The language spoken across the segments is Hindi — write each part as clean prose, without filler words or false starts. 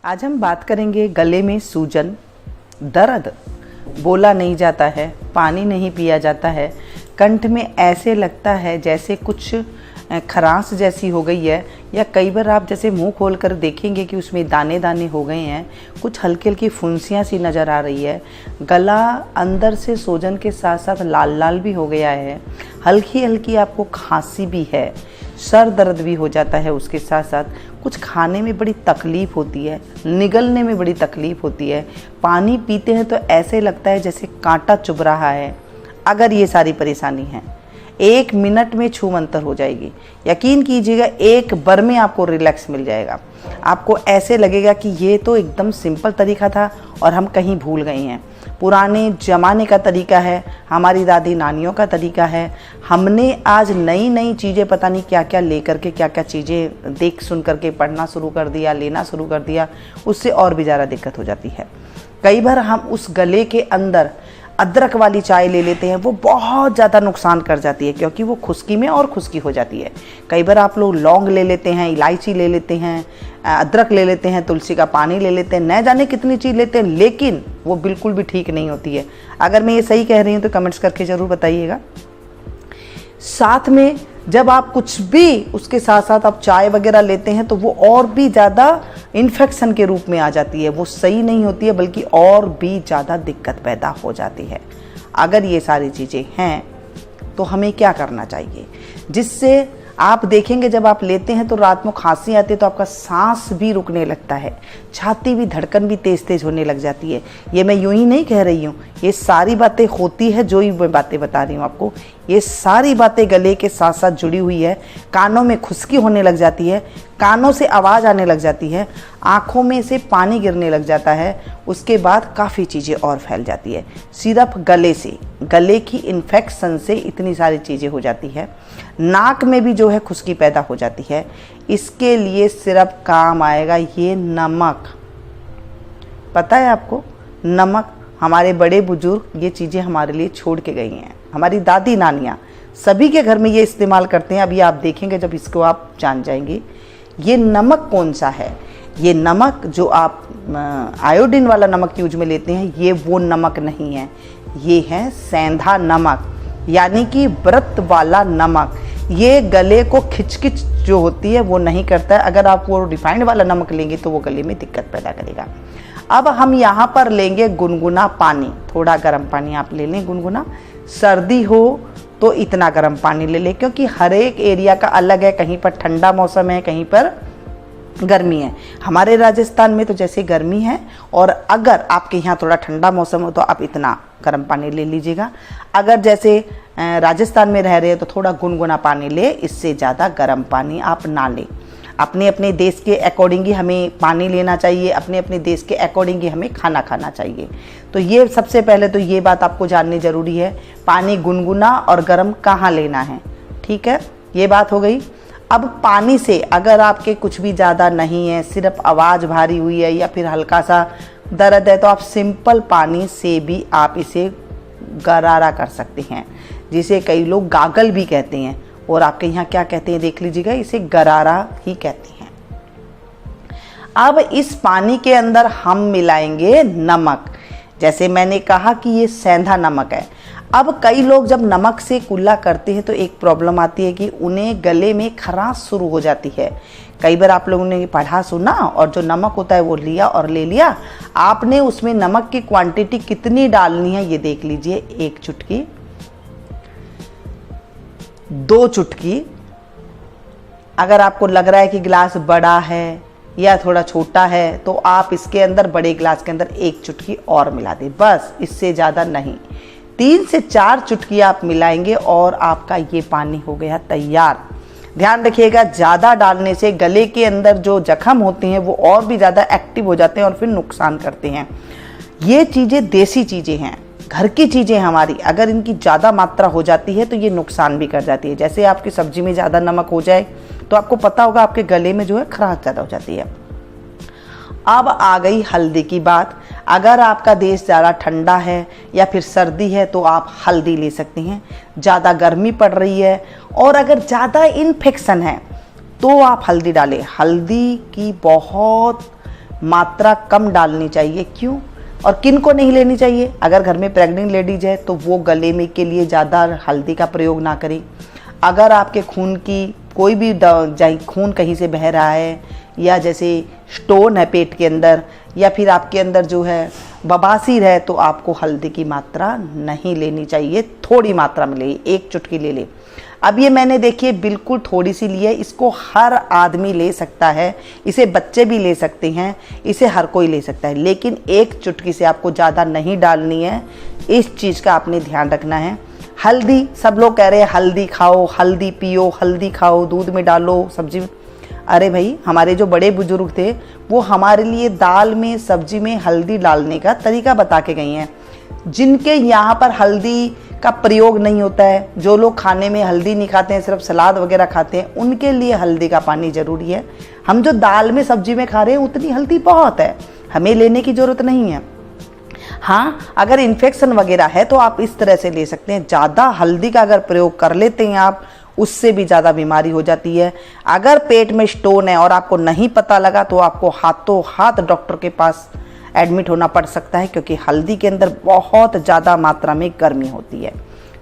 आज हम बात करेंगे गले में सूजन, दर्द, बोला नहीं जाता है, पानी नहीं पिया जाता है, कंठ में ऐसे लगता है जैसे कुछ खरांश जैसी हो गई है, या कई बार आप जैसे मुंह खोल कर देखेंगे कि उसमें दाने दाने हो गए हैं, कुछ हल्की हल्की फुंसियाँ सी नज़र आ रही है, गला अंदर से सूजन के साथ साथ लाल लाल भी हो गया है, हल्की हल्की आपको खांसी भी है, सर दर्द भी हो जाता है, उसके साथ साथ कुछ खाने में बड़ी तकलीफ़ होती है, निगलने में बड़ी तकलीफ़ होती है, पानी पीते हैं तो ऐसे लगता है जैसे कांटा चुभ रहा है। अगर ये सारी परेशानी है, 1 मिनट में छूमंतर हो जाएगी। यकीन कीजिएगा, एक बार में आपको रिलैक्स मिल जाएगा। आपको ऐसे लगेगा कि ये तो एकदम सिंपल तरीका था और हम कहीं भूल गए हैं। पुराने ज़माने का तरीका है, हमारी दादी नानियों का तरीका है। हमने आज नई नई चीज़ें पता नहीं क्या क्या लेकर के, क्या क्या चीज़ें देख सुन करके पढ़ना शुरू कर दिया, लेना शुरू कर दिया, उससे और भी ज़्यादा दिक्कत हो जाती है। कई बार हम उस गले के अंदर अदरक वाली चाय ले लेते हैं, वो बहुत ज़्यादा नुकसान कर जाती है, क्योंकि वो खुश्की में और खुश्की हो जाती है। कई बार आप लोग लौंग ले लेते हैं, इलायची ले लेते हैं, अदरक ले लेते हैं, तुलसी का पानी ले लेते हैं, न जाने कितनी चीज़ लेते हैं, लेकिन वो बिल्कुल भी ठीक नहीं होती है। अगर मैं ये सही कह रही हूँ तो कमेंट्स करके ज़रूर बताइएगा। साथ में जब आप कुछ भी उसके साथ साथ आप चाय वगैरह लेते हैं तो वो और भी ज़्यादा इन्फेक्शन के रूप में आ जाती है, वो सही नहीं होती है, बल्कि और भी ज़्यादा दिक्कत पैदा हो जाती है। अगर ये सारी चीज़ें हैं तो हमें क्या करना चाहिए, जिससे आप देखेंगे जब आप लेते हैं तो रात में खांसी आती है तो आपका सांस भी रुकने लगता है, छाती भी, धड़कन भी तेज़ तेज़ होने लग जाती है। ये मैं यूं ही नहीं कह रही हूँ, ये सारी बातें होती है, जो ही मैं बातें बता रही हूँ आपको, ये सारी बातें गले के साथ साथ जुड़ी हुई है। कानों में खुश्की होने लग जाती है, कानों से आवाज़ आने लग जाती है, आँखों में से पानी गिरने लग जाता है, उसके बाद काफ़ी चीज़ें और फैल जाती है। सिर्फ गले से, गले की इन्फेक्शन से इतनी सारी चीज़ें हो जाती है। नाक में भी जो है खुश्की पैदा हो जाती है। इसके लिए सिर्फ काम आएगा ये नमक। पता है आपको, नमक, हमारे बड़े बुजुर्ग ये चीज़ें हमारे लिए छोड़ के गई हैं। हमारी दादी नानियाँ सभी के घर में ये इस्तेमाल करते हैं। अभी आप देखेंगे जब इसको आप जान जाएंगे। ये नमक कौन सा है? ये नमक जो आप आयोडीन वाला नमक यूज में लेते हैं, ये वो नमक नहीं है। ये है सेंधा नमक, यानी कि व्रत वाला नमक। ये गले को खिचखिच जो होती है वो नहीं करता है। अगर आप वो रिफाइंड वाला नमक लेंगे तो वो गले में दिक्कत पैदा करेगा। अब हम यहाँ पर लेंगे गुनगुना पानी, थोड़ा गर्म पानी आप ले लें गुनगुना। सर्दी हो तो इतना गर्म पानी ले लें, क्योंकि हर एक एरिया का अलग है, कहीं पर ठंडा मौसम है, कहीं पर गर्मी है। हमारे राजस्थान में तो जैसे गर्मी है, और अगर आपके यहाँ थोड़ा ठंडा मौसम हो तो आप इतना गर्म पानी ले लीजिएगा। अगर जैसे राजस्थान में रह रहे हैं तो थोड़ा गुनगुना पानी ले, इससे ज़्यादा गर्म पानी आप ना लें। अपने अपने देश के अकॉर्डिंग ही हमें पानी लेना चाहिए, अपने अपने देश के अकॉर्डिंग ही हमें खाना खाना चाहिए। तो ये सबसे पहले तो ये बात आपको जाननी ज़रूरी है, पानी गुनगुना और गर्म कहाँ लेना है। ठीक है, ये बात हो गई। अब पानी से अगर आपके कुछ भी ज़्यादा नहीं है, सिर्फ आवाज़ भारी हुई है या फिर हल्का सा दर्द है, तो आप सिंपल पानी से भी आप इसे गरारा कर सकते हैं, जिसे कई लोग गागल भी कहते हैं, और आपके यहाँ क्या कहते हैं देख लीजिएगा, इसे गरारा ही कहते हैं। अब इस पानी के अंदर हम मिलाएंगे नमक। जैसे मैंने कहा कि ये सेंधा नमक है। अब कई लोग जब नमक से कुल्ला करते हैं तो एक प्रॉब्लम आती है कि उन्हें गले में खराश शुरू हो जाती है। कई बार आप लोगों ने पढ़ा सुना, और जो नमक होता है वो लिया और ले लिया। आपने उसमें नमक की क्वांटिटी कितनी डालनी है ये देख लीजिए, 1 चुटकी, 2 चुटकी। अगर आपको लग रहा है कि गिलास बड़ा है या थोड़ा छोटा है तो आप इसके अंदर, बड़े गिलास के अंदर 1 चुटकी और मिला दें, बस, इससे ज़्यादा नहीं। 3 से 4 चुटकी आप मिलाएंगे और आपका ये पानी हो गया तैयार। ध्यान रखिएगा, ज़्यादा डालने से गले के अंदर जो जख्म होते हैं वो और भी ज़्यादा एक्टिव हो जाते हैं और फिर नुकसान करते हैं। ये चीज़ें देसी चीज़ें हैं, घर की चीज़ें हमारी, अगर इनकी ज़्यादा मात्रा हो जाती है तो ये नुकसान भी कर जाती है। जैसे आपकी सब्जी में ज़्यादा नमक हो जाए तो आपको पता होगा आपके गले में जो है खराश ज़्यादा हो जाती है। अब आ गई हल्दी की बात। अगर आपका देश ज़्यादा ठंडा है या फिर सर्दी है तो आप हल्दी ले सकते हैं। ज़्यादा गर्मी पड़ रही है और अगर ज़्यादा इन्फेक्शन है तो आप हल्दी डालें। हल्दी की बहुत मात्रा कम डालनी चाहिए। क्यों और किन को नहीं लेनी चाहिए? अगर घर में प्रेग्नेंट लेडीज है तो वो गले में के लिए ज़्यादा हल्दी का प्रयोग ना करें। अगर आपके खून की कोई भी खून कहीं से बह रहा है, या जैसे स्टोन है पेट के अंदर, या फिर आपके अंदर जो है बवासीर है, तो आपको हल्दी की मात्रा नहीं लेनी चाहिए। थोड़ी मात्रा में ले, 1 चुटकी ले ले। अब ये मैंने देखिए बिल्कुल थोड़ी सी ली है, इसको हर आदमी ले सकता है, इसे बच्चे भी ले सकते हैं, इसे हर कोई ले सकता है, लेकिन 1 चुटकी से आपको ज़्यादा नहीं डालनी है। इस चीज़ का आपने ध्यान रखना है। हल्दी, सब लोग कह रहे हैं हल्दी खाओ, हल्दी पियो, हल्दी खाओ, दूध में डालो, सब्जी में। अरे भाई, हमारे जो बड़े बुजुर्ग थे वो हमारे लिए दाल में, सब्जी में हल्दी डालने का तरीका बता के गई हैं। जिनके यहाँ पर हल्दी का प्रयोग नहीं होता है, जो लोग खाने में हल्दी नहीं खाते हैं, सिर्फ सलाद वगैरह खाते हैं, उनके लिए हल्दी का पानी ज़रूरी है। हम जो दाल में, सब्जी में खा रहे हैं उतनी हल्दी बहुत है, हमें लेने की ज़रूरत नहीं है। हाँ, अगर इन्फेक्शन वगैरह है तो आप इस तरह से ले सकते हैं। ज़्यादा हल्दी का अगर प्रयोग कर लेते हैं आप, उससे भी ज़्यादा बीमारी हो जाती है। अगर पेट में स्टोन है और आपको नहीं पता लगा तो आपको हाथों हाथ डॉक्टर के पास एडमिट होना पड़ सकता है, क्योंकि हल्दी के अंदर बहुत ज़्यादा मात्रा में गर्मी होती है।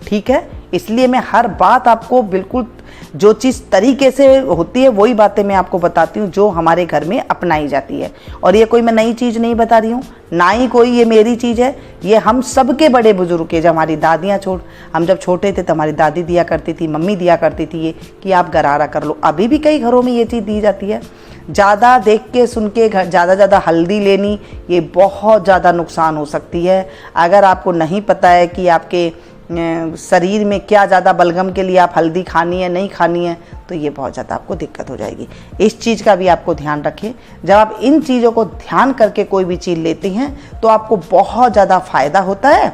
ठीक है, इसलिए मैं हर बात आपको बिल्कुल जो चीज़ तरीके से होती है वही बातें मैं आपको बताती हूँ जो हमारे घर में अपनाई जाती है। और ये कोई मैं नई चीज़ नहीं बता रही हूँ, ना ही कोई ये मेरी चीज़ है, ये हम सबके बड़े बुजुर्ग के, जब हमारी दादियाँ हम जब छोटे थे तो हमारी दादी दिया करती थी, मम्मी दिया करती थी ये कि आप गरारा कर लो। अभी भी कई घरों में ये चीज़ दी जाती है। ज़्यादा देख के सुन के ज़्यादा हल्दी लेनी, ये बहुत ज़्यादा नुकसान हो सकती है। अगर आपको नहीं पता है कि आपके शरीर में क्या ज़्यादा बलगम के लिए आप हल्दी खानी है नहीं खानी है, तो ये बहुत ज़्यादा आपको दिक्कत हो जाएगी। इस चीज़ का भी आपको ध्यान रखें। जब आप इन चीज़ों को ध्यान करके कोई भी चीज़ लेते हैं तो आपको बहुत ज़्यादा फ़ायदा होता है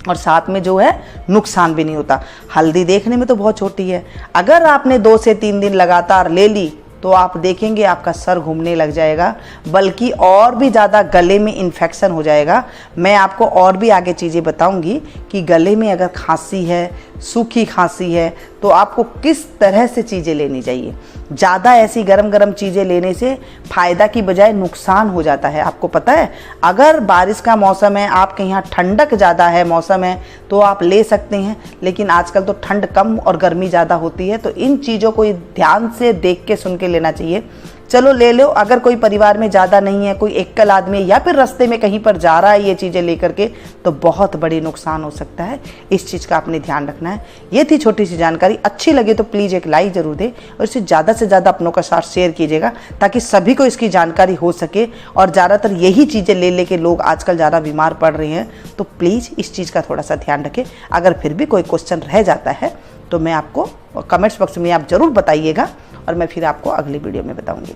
और साथ में जो है नुकसान भी नहीं होता। हल्दी देखने में तो बहुत छोटी है, अगर आपने 2 से 3 दिन लगातार ले ली तो आप देखेंगे आपका सर घूमने लग जाएगा, बल्कि और भी ज़्यादा गले में इन्फेक्शन हो जाएगा। मैं आपको और भी आगे चीज़ें बताऊंगी कि गले में अगर खांसी है, सूखी खांसी है, तो आपको किस तरह से चीज़ें लेनी चाहिए। ज़्यादा ऐसी गरम चीज़ें लेने से फ़ायदा की बजाय नुकसान हो जाता है। आपको पता है, अगर बारिश का मौसम है, आपके यहाँ ठंडक ज़्यादा है मौसम है, तो आप ले सकते हैं, लेकिन आजकल तो ठंड कम और गर्मी ज़्यादा होती है, तो इन चीज़ों को ध्यान से देख के सुन के लेना चाहिए। चलो ले लो, अगर कोई परिवार में ज़्यादा नहीं है, कोई एकल आदमी या फिर रास्ते में कहीं पर जा रहा है ये चीज़ें लेकर के, तो बहुत बड़ी नुकसान हो सकता है। इस चीज़ का आपने ध्यान रखना है। ये थी छोटी सी जानकारी, अच्छी लगे तो प्लीज़ एक लाइक ज़रूर दें और इसे ज़्यादा से ज़्यादा अपनों के साथ शेयर कीजिएगा, ताकि सभी को इसकी जानकारी हो सके। और ज़्यादातर यही चीज़ें ले लेके लोग आजकल ज़्यादा बीमार पड़ रहे हैं, तो प्लीज़ इस चीज़ का थोड़ा सा ध्यान रखें। अगर फिर भी कोई क्वेश्चन रह जाता है तो मैं आपको कमेंट्स बॉक्स में आप ज़रूर बताइएगा और मैं फिर आपको अगली वीडियो में बताऊंगी।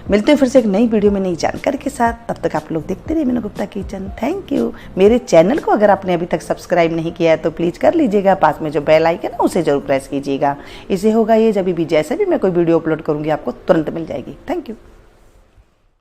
मिलते हैं फिर से एक नई वीडियो में नई जानकारी के साथ। तब तक आप लोग देखते रहिए Meenu Gupta kitchen. Thank you. मेरे चैनल को अगर आपने अभी तक सब्सक्राइब नहीं किया है तो प्लीज़ कर लीजिएगा। पास में जो बेल आइकन है उसे जरूर प्रेस कीजिएगा। इससे होगा ये, जब भी जैसे भी मैं कोई वीडियो अपलोड करूँगी आपको तुरंत मिल जाएगी। Thank you.